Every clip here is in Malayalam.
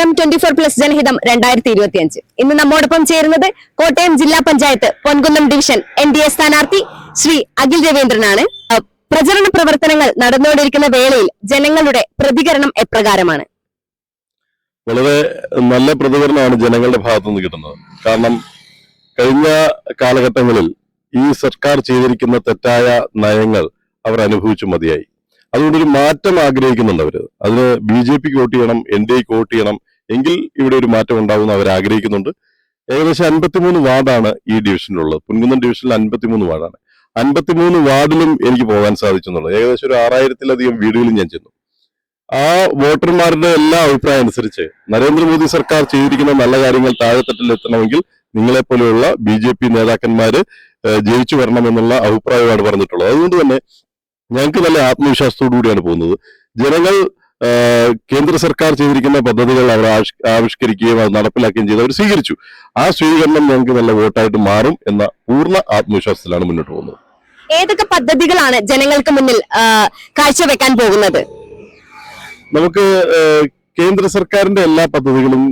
നമസ്കാരം. 24+ ജനഹിതം 2025. ഇന്ന് നമ്മോടൊപ്പം ചേരുന്നത് കോട്ടയം ജില്ലാ പഞ്ചായത്ത് പൊൻകുന്നം ഡിവിഷൻ NDA സ്ഥാനാർത്ഥി ശ്രീ അഖിൽ രവീന്ദ്രനാണ്. പ്രചരണ പ്രവർത്തനങ്ങൾ നടന്നുകൊണ്ടിരിക്കുന്ന വേളയിൽ ജനങ്ങളുടെ പ്രതികരണം എപ്രകാരമാണ്? വളരെ നല്ല പ്രതികരണമാണ് ജനങ്ങളുടെ ഭാഗത്തു നിന്ന് കിട്ടുന്നത്. കാരണം കഴിഞ്ഞ കാലഘട്ടങ്ങളിൽ ഈ സർക്കാർ ചെയ്തിരിക്കുന്ന തെറ്റായ നയങ്ങൾ അവർ അനുഭവിച്ചു മതിയായി. അതുകൊണ്ടൊരു മാറ്റം ആഗ്രഹിക്കുന്നുണ്ട് അവര്. അതിന് BJPക്ക് വോട്ട് ചെയ്യണം, NDAക്ക് വോട്ട് ചെയ്യണം, എങ്കിൽ ഇവിടെ ഒരു മാറ്റം ഉണ്ടാവുമെന്ന് അവർ ആഗ്രഹിക്കുന്നുണ്ട്. ഏകദേശം 53 വാർഡാണ് ഈ ഡിവിഷനിലുള്ളത്. പൊൻകുന്നം ഡിവിഷനിൽ 53 വാർഡാണ്. 53 വാർഡിലും എനിക്ക് പോകാൻ സാധിച്ചെന്നുള്ളത്. ഏകദേശം ഒരു 6000-ലധികം വീടുകളിൽ ഞാൻ ചെന്നു. ആ വോട്ടർമാരുടെ എല്ലാ അഭിപ്രായം അനുസരിച്ച് നരേന്ദ്രമോദി സർക്കാർ ചെയ്തിരിക്കുന്ന നല്ല കാര്യങ്ങൾ താഴെത്തട്ടിൽ എത്തണമെങ്കിൽ നിങ്ങളെപ്പോലെയുള്ള BJP നേതാക്കന്മാര് ജയിച്ചു വരണമെന്നുള്ള അഭിപ്രായമാണ് പറഞ്ഞിട്ടുള്ളത്. അതുകൊണ്ട് തന്നെ ഞങ്ങൾക്ക് നല്ല ആത്മവിശ്വാസത്തോടു കൂടിയാണ് പോകുന്നത്. ജനങ്ങൾ കേന്ദ്ര സർക്കാർ ചെയ്തിരിക്കുന്ന പദ്ധതികൾ അവർ ആവിഷ്കരിക്കുകയും അത് നടപ്പിലാക്കുകയും ചെയ്ത് അവർ സ്വീകരിച്ചു. ആ സ്വീകരണം ഞങ്ങൾക്ക് നല്ല വോട്ടായിട്ട് മാറും എന്ന പൂർണ്ണ ആത്മവിശ്വാസത്തിലാണ് മുന്നോട്ട് പോകുന്നത്. ഏതൊക്കെ പദ്ധതികളാണ് ജനങ്ങൾക്ക് മുന്നിൽ കാഴ്ചവെക്കാൻ പോകുന്നത്? നമുക്ക് കേന്ദ്ര സർക്കാരിന്റെ എല്ലാ പദ്ധതികളും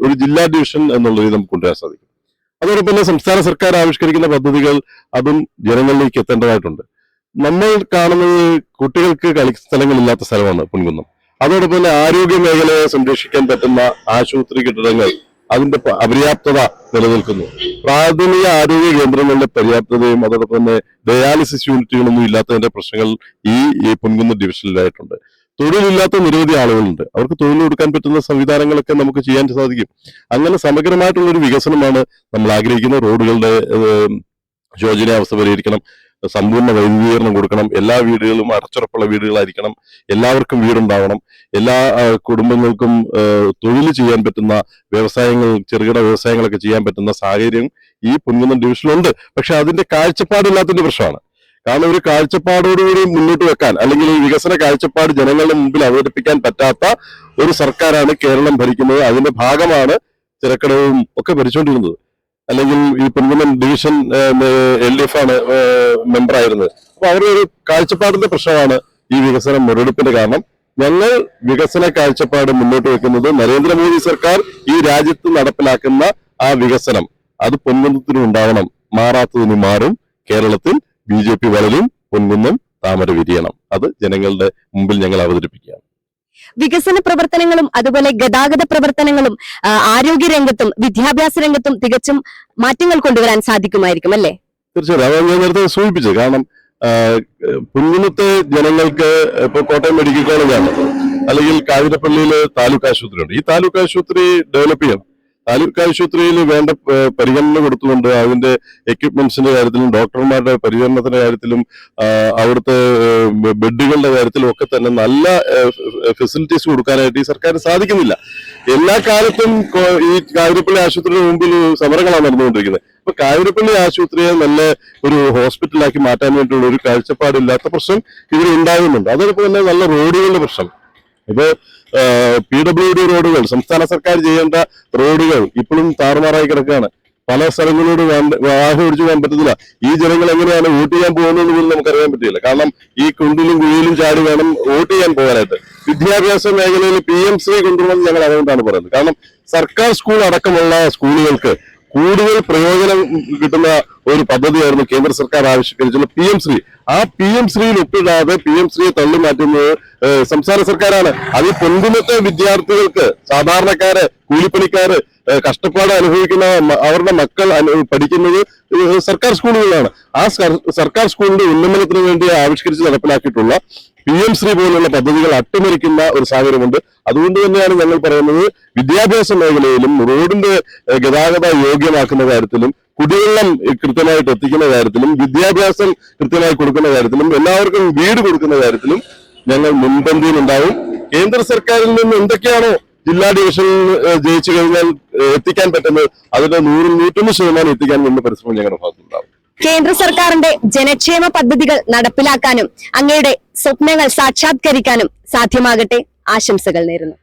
ഒരു ജില്ലാ ഡിവിഷൻ എന്നുള്ളതിൽ നമുക്ക് കൊണ്ടുവരാൻ സാധിക്കും. അതോടൊപ്പം തന്നെ സംസ്ഥാന സർക്കാർ ആവിഷ്കരിക്കുന്ന പദ്ധതികൾ അതും ജനങ്ങളിലേക്ക് എത്തേണ്ടതായിട്ടുണ്ട്. നമ്മൾ കാണുന്നത് കുട്ടികൾക്ക് കളിസ്ഥലങ്ങളില്ലാത്ത സ്ഥലമാണ് പൊൻകുന്നം. അതോടൊപ്പം തന്നെ ആരോഗ്യ മേഖലയെ സംരക്ഷിക്കാൻ പറ്റുന്ന ആശുപത്രി കെട്ടിടങ്ങൾ അതിന്റെ അപര്യാപ്തത നിലനിൽക്കുന്നു. പ്രാഥമിക ആരോഗ്യ കേന്ദ്രങ്ങളുടെ പര്യാപ്തതയും അതോടൊപ്പം തന്നെ ഡയാലിസിസ് യൂണിറ്റുകളൊന്നും ഇല്ലാത്തതിന്റെ പ്രശ്നങ്ങൾ ഈ പൊൻകുന്നം ഡിവിഷനിലായിട്ടുണ്ട്. തൊഴിലില്ലാത്ത നിരവധി ആളുകളുണ്ട്. അവർക്ക് തൊഴിൽ കൊടുക്കാൻ പറ്റുന്ന സംവിധാനങ്ങളൊക്കെ നമുക്ക് ചെയ്യാൻ സാധിക്കും. അങ്ങനെ സമഗ്രമായിട്ടുള്ള ഒരു വികസനമാണ് നമ്മൾ ആഗ്രഹിക്കുന്നത്. റോഡുകളുടെ ശോചനീയാവസ്ഥ പരിഹരിക്കണം, സമ്പൂർണ്ണ വൈദ്യുതീകരണം കൊടുക്കണം, എല്ലാ വീടുകളും അടച്ചുറപ്പുള്ള വീടുകളായിരിക്കണം, എല്ലാവർക്കും വീടുണ്ടാവണം, എല്ലാ കുടുംബങ്ങൾക്കും തൊഴിൽ ചെയ്യാൻ പറ്റുന്ന വ്യവസായങ്ങൾ, ചെറുകിട വ്യവസായങ്ങളൊക്കെ ചെയ്യാൻ പറ്റുന്ന സാഹചര്യം ഈ പൊൻകുന്നം ഡിവിഷനിലുണ്ട്. പക്ഷെ അതിന്റെ കാഴ്ചപ്പാടില്ലാത്തതിന്റെ പ്രശ്നമാണ്. കാരണം ഒരു കാഴ്ചപ്പാടോടുകൂടി മുന്നോട്ട് വെക്കാൻ, അല്ലെങ്കിൽ ഈ വികസന കാഴ്ചപ്പാട് ജനങ്ങളുടെ മുമ്പിൽ അവതരിപ്പിക്കാൻ പറ്റാത്ത ഒരു സർക്കാരാണ് കേരളം ഭരിക്കുന്നത്. അതിന്റെ ഭാഗമാണ് ചിറക്കടവും ഒക്കെ ഭരിച്ചുകൊണ്ടിരുന്നത്. അല്ലെങ്കിൽ ഈ പൊൻകുന്നം ഡിവിഷൻ LDF ആണ് മെമ്പറായിരുന്നത്. അപ്പൊ അവരുടെ ഒരു കാഴ്ചപ്പാടിന്റെ പ്രശ്നമാണ് ഈ വികസനം മുരടിപ്പിന്റെ കാരണം. ഞങ്ങൾ വികസന കാഴ്ചപ്പാട് മുന്നോട്ട് വെക്കുന്നത് നരേന്ദ്രമോദി സർക്കാർ ഈ രാജ്യത്ത് നടപ്പിലാക്കുന്ന ആ വികസനം അത് പൊൻകുന്നത്തിനും ഉണ്ടാവണം. മാറാത്തതിന് മാറും. കേരളത്തിൽ BJP വളരും, പൊൻകുന്നം താമര വിരിയണം. അത് ജനങ്ങളുടെ മുമ്പിൽ ഞങ്ങൾ അവതരിപ്പിക്കുകയാണ്. വികസന പ്രവർത്തനങ്ങളും അതുപോലെ ഗതാഗത പ്രവർത്തനങ്ങളും ആരോഗ്യ രംഗത്തും വിദ്യാഭ്യാസ രംഗത്തും തികച്ചും മാറ്റങ്ങൾ കൊണ്ടുവരാൻ സാധിക്കുമായിരിക്കും അല്ലേ? തീർച്ചയായും. അതാണ് ഞാൻ നേരത്തെ സൂചിപ്പിച്ചത്. കാരണം പൊൻകുന്നത്തെ ജനങ്ങൾക്ക് ഇപ്പൊ കോട്ടയം മെഡിക്കൽ കോളേജാണ്, അല്ലെങ്കിൽ കാഞ്ഞിരപ്പള്ളിയില് താലൂക്ക് ആശുപത്രി ഉണ്ട്. ഈ താലൂക്ക് ആശുപത്രി ഡെവലപ്പ് ചെയ്യാം. താലൂക്ക് ആശുപത്രിയിൽ വേണ്ട പരിഗണന കൊടുത്തുകൊണ്ട് അതിന്റെ എക്യുപ്മെന്റ്സിന്റെ കാര്യത്തിലും ഡോക്ടർമാരുടെ പരിചരണത്തിന്റെ കാര്യത്തിലും അവിടുത്തെ ബെഡുകളുടെ കാര്യത്തിലും ഒക്കെ തന്നെ നല്ല ഫെസിലിറ്റീസ് കൊടുക്കാനായിട്ട് ഈ സർക്കാർ സാധിക്കുന്നില്ല. എല്ലാ കാലത്തും ഈ കാഞ്ഞിരപ്പള്ളി ആശുപത്രിയുടെ മുമ്പിൽ സമരങ്ങളാണ് നടന്നുകൊണ്ടിരിക്കുന്നത്. അപ്പൊ കാഞ്ഞിരപ്പള്ളി ആശുപത്രിയെ നല്ല ഒരു ഹോസ്പിറ്റലാക്കി മാറ്റാൻ വേണ്ടിയുള്ള ഒരു കാഴ്ചപ്പാടില്ലാത്ത പ്രശ്നം ഇതിൽ ഉണ്ടാകുന്നുണ്ട്. അതോടൊപ്പം തന്നെ നല്ല റോഡുകളുടെ പ്രശ്നം. ഇപ്പൊ PWD റോഡുകൾ, സംസ്ഥാന സർക്കാർ ചെയ്യേണ്ട റോഡുകൾ ഇപ്പോഴും താറുമാറായി കിടക്കുകയാണ്. പല സ്ഥലങ്ങളോട് വാഹനം ഓടിച്ചു പോകാൻ പറ്റത്തില്ല. ഈ ജനങ്ങൾ എങ്ങനെയാണ് വോട്ട് ചെയ്യാൻ പോകുന്നത് പോലും നമുക്കറിയാൻ പറ്റില്ല. കാരണം ഈ കുണ്ടിലും കുഴിയിലും ചാടി വേണം വോട്ട് ചെയ്യാൻ പോകാനായിട്ട്. വിദ്യാഭ്യാസ മേഖലയിൽ PM-ശ്രീ കൊണ്ടുവരുന്നത് ഞങ്ങൾ അതുകൊണ്ടാണ് പറയുന്നത്. കാരണം സർക്കാർ സ്കൂൾ അടക്കമുള്ള സ്കൂളുകൾക്ക് കൂടുതൽ പ്രയോജനം കിട്ടുന്ന ഒരു പദ്ധതിയായിരുന്നു കേന്ദ്ര സർക്കാർ ആവിഷ്കരിച്ചുള്ള PM-ശ്രീ. ആ PM-ശ്രീയിൽ ഒപ്പിടാതെ PM-ശ്രീയെ തള്ളി മാറ്റുന്നത് സംസ്ഥാന സർക്കാരാണ്. അത് പൊൻകുന്നത്തെ വിദ്യാർത്ഥികൾക്ക്, സാധാരണക്കാര്, കൂലിപ്പണിക്കാര്, കഷ്ടപ്പാട് അനുഭവിക്കുന്ന അവരുടെ മക്കൾ പഠിക്കുന്നത് സർക്കാർ സ്കൂളുകളിലാണ്. ആ സർക്കാർ സ്കൂളിന്റെ ഉന്നമനത്തിന് വേണ്ടി ആവിഷ്കരിച്ച് നടപ്പിലാക്കിയിട്ടുള്ള PM-ശ്രീ പോലുള്ള പദ്ധതികൾ അട്ടിമറിക്കുന്ന ഒരു സാഹചര്യമുണ്ട്. അതുകൊണ്ട് തന്നെയാണ് ഞങ്ങൾ പറയുന്നത്, വിദ്യാഭ്യാസ മേഖലയിലും റോഡിന്റെ ഗതാഗത യോഗ്യമാക്കുന്ന കാര്യത്തിലും കുടിവെള്ളം കൃത്യമായിട്ട് എത്തിക്കുന്ന കാര്യത്തിലും വിദ്യാഭ്യാസം കൃത്യമായി കൊടുക്കുന്ന കാര്യത്തിലും എല്ലാവർക്കും വീട് കൊടുക്കുന്ന കാര്യത്തിലും ഞങ്ങൾ മുൻപന്തിയിലുണ്ടാവും. കേന്ദ്ര സർക്കാരിൽ നിന്ന് എന്തൊക്കെയാണോ ജില്ലാ ഡിവിഷനിൽ ജയിച്ചു കഴിഞ്ഞാൽ എത്തിക്കാൻ പറ്റുന്നത് അതിന്റെ 100-101% എത്തിക്കാൻ വേണ്ട പരിശ്രമം ഞങ്ങളുടെ ഭാഗത്തുണ്ടാവും. കേന്ദ്ര സർക്കാരിന്റെ ജനക്ഷേമ പദ്ധതികൾ നടപ്പിലാക്കാനും അങ്ങയുടെ സ്വപ്നങ്ങൾ സാക്ഷാത്കരിക്കാനും സാധ്യമാകട്ടെ. ആശംസകൾ നേരുന്നു.